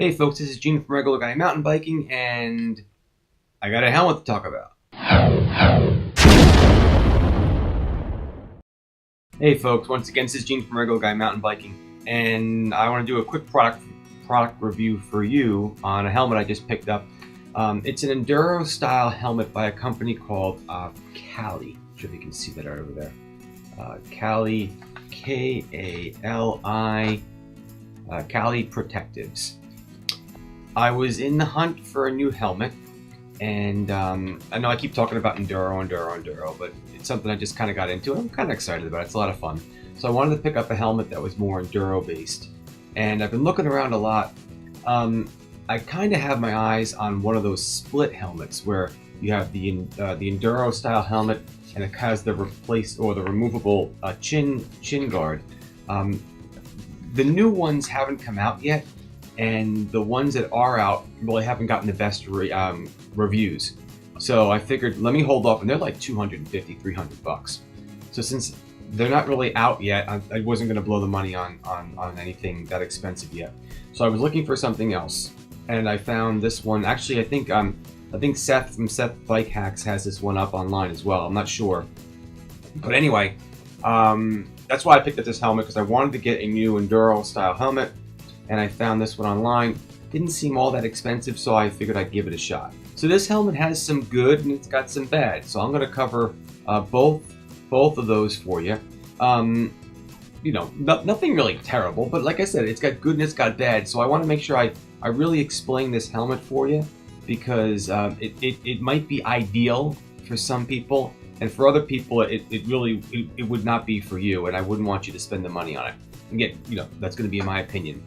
Hey folks, this is Gene from Regular Guy Mountain Biking, and I got a helmet to talk about. Hey folks, once again, this is Gene from Regular Guy Mountain Biking, and I want to do a quick product review for you on a helmet I just picked up. It's an Enduro style helmet by a company called Kali. I'm sure if you can see that right over there. Kali, K-A-L-I, Kali Protectives. I was in the hunt for a new helmet, and I know I keep talking about Enduro, but it's something I just kind of got into. I'm kind of excited about it. It's a lot of fun. So I wanted to pick up a helmet that was more Enduro based, and I've been looking around a lot. I kind of have my eyes on one of those split helmets where you have the Enduro style helmet, and it has the removable chin guard. The new ones haven't come out yet, and the ones that are out really haven't gotten the best reviews. So I figured, let me hold off, and they're like $250, $300. So since they're not really out yet, I wasn't going to blow the money on anything that expensive yet. So I was looking for something else, and I found this one. Actually, I think Seth from Seth Bike Hacks has this one up online as well. I'm not sure, but anyway, that's why I picked up this helmet, because I wanted to get a new Enduro style helmet. And I found this one online. Didn't seem all that expensive, so I figured I'd give it a shot. So this helmet has some good and it's got some bad. So I'm going to cover both of those for you. Nothing really terrible, but like I said, it's got good and it's got bad. So I want to make sure I really explain this helmet for you, because it might be ideal for some people, and for other people it would not be for you, and I wouldn't want you to spend the money on it. Again, that's going to be my opinion.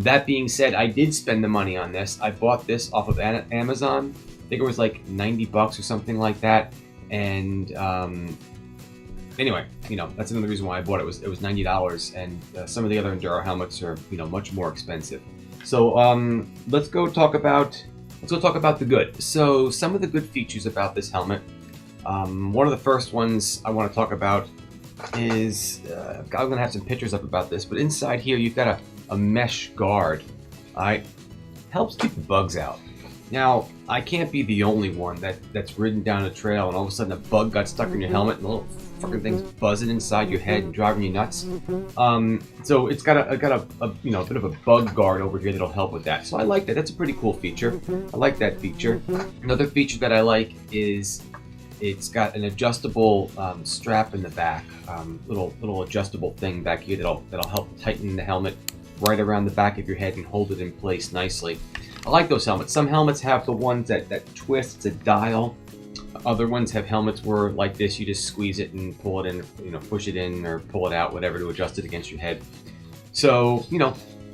That being said, I did spend the money on this. I bought this off of Amazon. I think it was like $90 or something like that. And anyway, that's another reason why I bought it. It was $90, and some of the other Enduro helmets are much more expensive. So let's go talk about the good. So some of the good features about this helmet. One of the first ones I want to talk about is I'm going to have some pictures up about this, but inside here you've got a mesh guard. Alright, helps keep the bugs out. Now, I can't be the only one that's ridden down a trail and all of a sudden a bug got stuck in your helmet and the little fucking thing's buzzing inside your head and driving you nuts. So it's got a bit of a bug guard over here that'll help with that. So I like that. That's a pretty cool feature. I like that feature. Another feature that I like is it's got an adjustable strap in the back, little adjustable thing back here that'll help tighten the helmet right around the back of your head and hold it in place nicely. I like those helmets. Some helmets have the ones that twist a dial. Other ones have helmets where, like this, you just squeeze it and pull it in, push it in or pull it out, whatever, to adjust it against your head. So,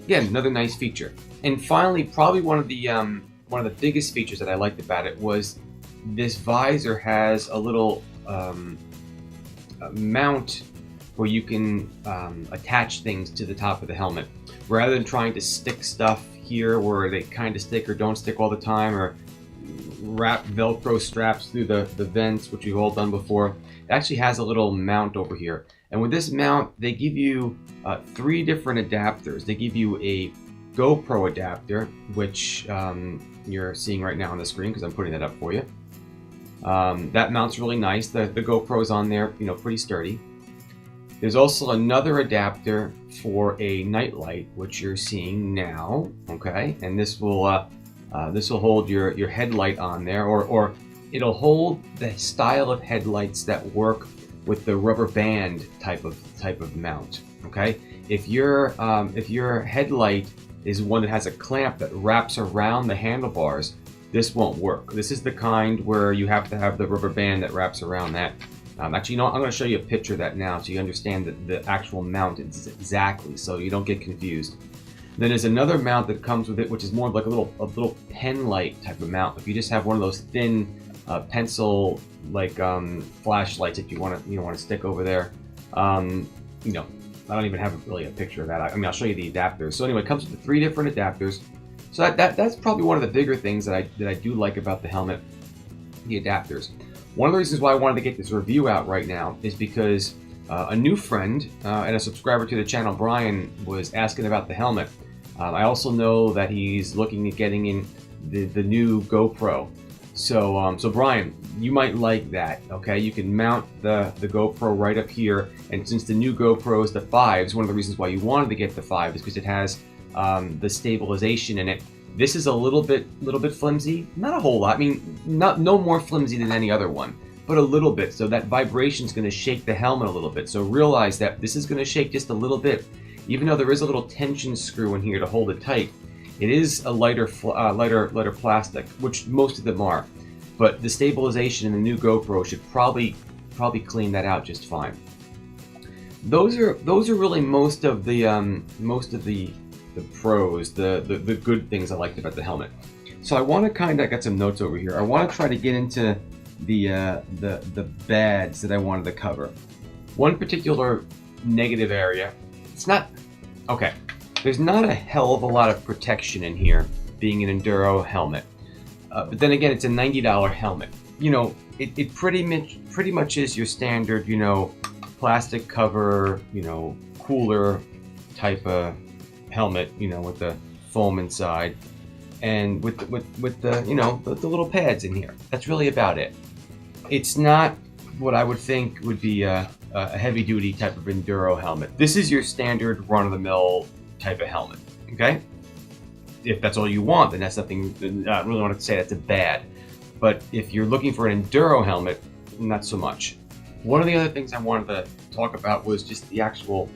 again, another nice feature. And finally, probably one of the biggest features that I liked about it was this visor has a little mount where you can attach things to the top of the helmet, rather than trying to stick stuff here where they kind of stick or don't stick all the time, or wrap Velcro straps through the vents, which we've all done before. It actually has a little mount over here, and with this mount they give you 3 different adapters. They give you a GoPro adapter, which you're seeing right now on the screen because I'm putting that up for you. That mount's really nice. The GoPro's on there, pretty sturdy. There's also another adapter for a nightlight, which you're seeing now, okay? And this will hold your headlight on there, or it'll hold the style of headlights that work with the rubber band type of mount, okay? If your headlight is one that has a clamp that wraps around the handlebars, this won't work. This is the kind where you have to have the rubber band that wraps around that. Actually, I'm going to show you a picture of that now so you understand the actual mount exactly, so you don't get confused. Then there's another mount that comes with it, which is more like a little pen light type of mount. If you just have one of those thin pencil flashlights, if you want to stick over there. I don't even have really a picture of that. I'll show you the adapters. So anyway, it comes with 3 different adapters. So that's probably one of the bigger things that I do like about the helmet, the adapters. One of the reasons why I wanted to get this review out right now is because a new friend and a subscriber to the channel, Brian, was asking about the helmet. I also know that he's looking at getting in the new GoPro. So Brian, you might like that. Okay, you can mount the GoPro right up here, and since the new GoPro is the 5s, one of the reasons why you wanted to get the 5 is because it has the stabilization in it. This is a little bit flimsy, not a whole lot. I mean, no more flimsy than any other one, but a little bit. So that vibration is going to shake the helmet a little bit. So realize that this is going to shake just a little bit, even though there is a little tension screw in here to hold it tight. It is a lighter plastic, which most of them are, but the stabilization in the new GoPro should probably clean that out just fine. Those are really most of the pros, the good things I liked about the helmet. So I want to I got some notes over here. I want to try to get into the bads that I wanted to cover. One particular negative area, it's not okay. There's not a hell of a lot of protection in here, being an Enduro helmet. But then again, it's a $90 helmet. You know, it pretty much is your standard, you know, plastic cover, you know, cooler type of helmet, you know, with the foam inside, and with the you know the little pads in here. That's really about it. It's not what I would think would be a heavy duty type of Enduro helmet. This is your standard run of the mill type of helmet. Okay, if that's all you want, then that's nothing. I don't really want to say that's a bad. But if you're looking for an Enduro helmet, not so much. One of the other things I wanted to talk about was just the actual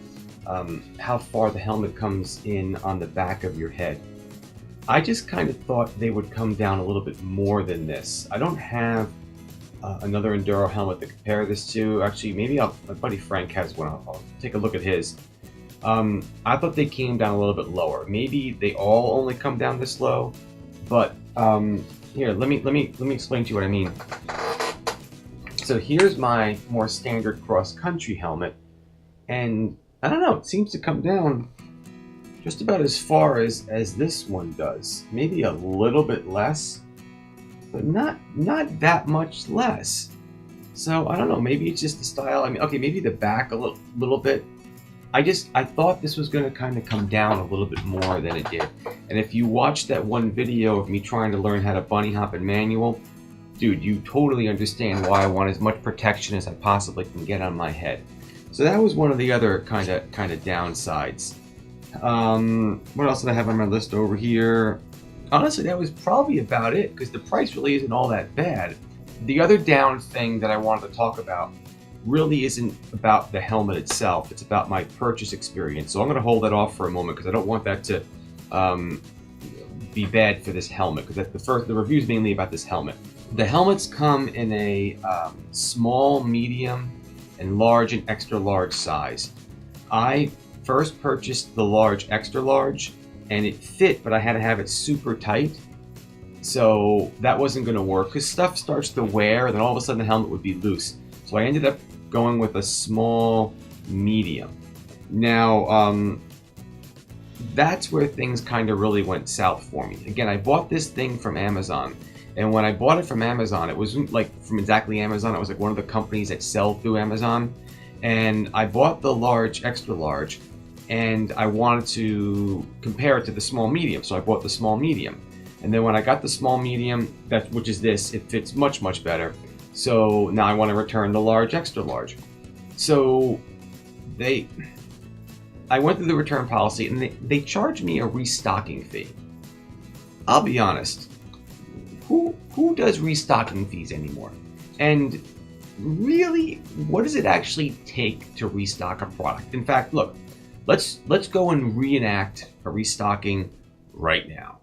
how far the helmet comes in on the back of your head. I just kind of thought they would come down a little bit more than this. I don't have another Enduro helmet to compare this to. Actually, maybe my buddy Frank has one. I'll take a look at his. I thought they came down a little bit lower. Maybe they all only come down this low, but here, let me explain to you what I mean. So here's my more standard cross-country helmet, and I don't know, it seems to come down just about as far as this one does. Maybe a little bit less, but not that much less. So I don't know, maybe it's just the style. I mean, okay, maybe the back a little bit. I thought this was going to kind of come down a little bit more than it did. And if you watch that one video of me trying to learn how to bunny hop in manual, dude, you totally understand why I want as much protection as I possibly can get on my head. So that was one of the other kind of downsides. What else did I have on my list over here? Honestly, that was probably about it, because the price really isn't all that bad. The other down thing that I wanted to talk about really isn't about the helmet itself. It's about my purchase experience. So I'm going to hold that off for a moment, because I don't want that to be bad for this helmet, because the review is mainly about this helmet. The helmets come in a small, medium, and large and extra large size. I first purchased the large, extra large, and it fit, but I had to have it super tight. So that wasn't going to work, because stuff starts to wear, and then all of a sudden the helmet would be loose. So I ended up going with a small, medium. Now, that's where things kind of really went south for me. Again, I bought this thing from Amazon. And when I bought it from Amazon, it wasn't like from exactly Amazon. It was like one of the companies that sell through Amazon. And I bought the large, extra large, and I wanted to compare it to the small medium. So I bought the small medium. And then when I got the small medium, which is this, it fits much, much better. So now I want to return the large, extra large. So I went through the return policy, and they charged me a restocking fee. I'll be honest. Who does restocking fees anymore? And really, what does it actually take to restock a product? In fact, look, let's go and reenact a restocking right now.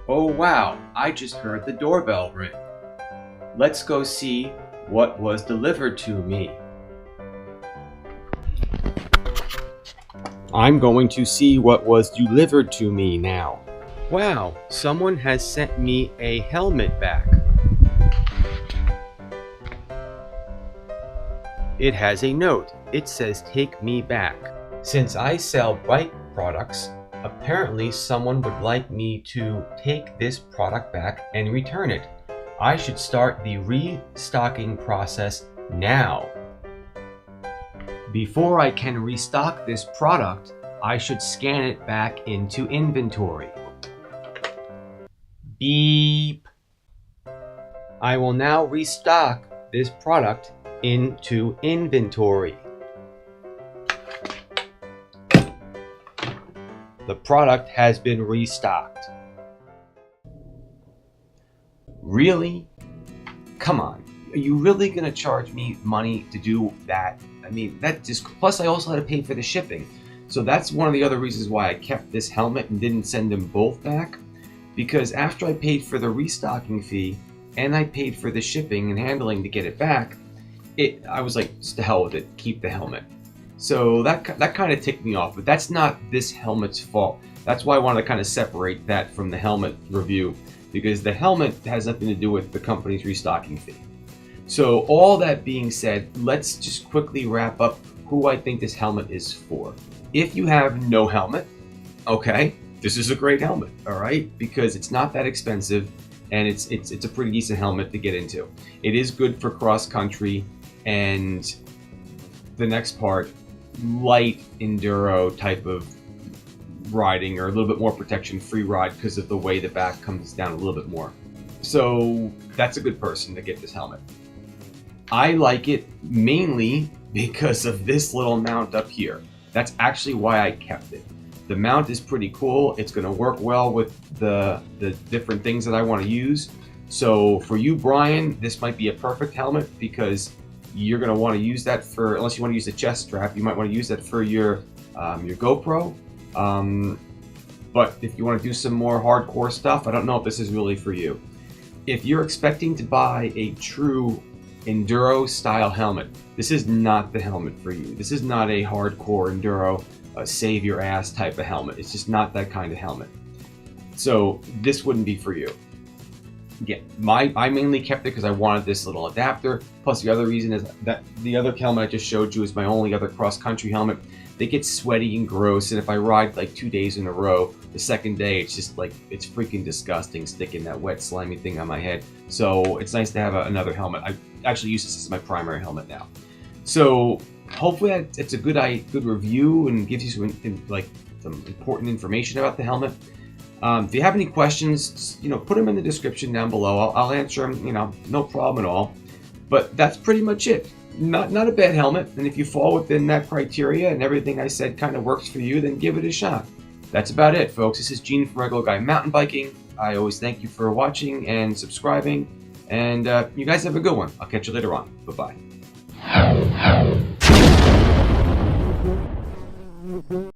Oh wow, I just heard the doorbell ring. Let's go see what was delivered to me. I'm going to see what was delivered to me now. Wow, someone has sent me a helmet back. It has a note. It says, "Take me back." Since I sell bike products, apparently someone would like me to take this product back and return it. I should start the restocking process now. Before I can restock this product, I should scan it back into inventory. Beep. I will now restock this product into inventory. The product has been restocked. Really? Come on. Are you really going to charge me money to do that? I mean, that just, plus I also had to pay for the shipping. So that's one of the other reasons why I kept this helmet and didn't send them both back. Because after I paid for the restocking fee and I paid for the shipping and handling to get it back, I was like, just to hell with it, keep the helmet. So that kind of ticked me off, but that's not this helmet's fault. That's why I wanted to kind of separate that from the helmet review, because the helmet has nothing to do with the company's restocking fee. So all that being said, let's just quickly wrap up who I think this helmet is for. If you have no helmet, okay, this is a great helmet, all right? Because it's not that expensive and it's a pretty decent helmet to get into. It is good for cross country and the next part, light enduro type of riding, or a little bit more protection free ride because of the way the back comes down a little bit more. So that's a good person to get this helmet. I like it mainly because of this little mount up here. That's actually why I kept it. The mount is pretty cool. It's going to work well with the different things that I want to use. So for you, Brian, this might be a perfect helmet because you're going to want to use that for, unless you want to use the chest strap, you might want to use that for your GoPro. But if you want to do some more hardcore stuff, I don't know if this is really for you. If you're expecting to buy a true enduro style helmet, this is not the helmet for you. This is not a hardcore enduro save your ass type of helmet. It's just not that kind of helmet. So this wouldn't be for you. Yeah, I mainly kept it because I wanted this little adapter. Plus the other reason is that the other helmet I just showed you is my only other cross-country helmet. They get sweaty and gross, and if I ride like 2 days in a row, the second day it's just like, it's freaking disgusting sticking that wet slimy thing on my head. So it's nice to have another helmet. I actually use this as my primary helmet now. So hopefully it's a good review and gives you some important information about the helmet. If you have any questions, put them in the description down below. I'll answer them, no problem at all. But that's pretty much it. Not a bad helmet, and if you fall within that criteria and everything I said kind of works for you, then give it a shot. That's about it, folks. This is Gene from Regular Guy Mountain Biking. I always thank you for watching and subscribing, and you guys have a good one. I'll catch you later on. Bye-bye.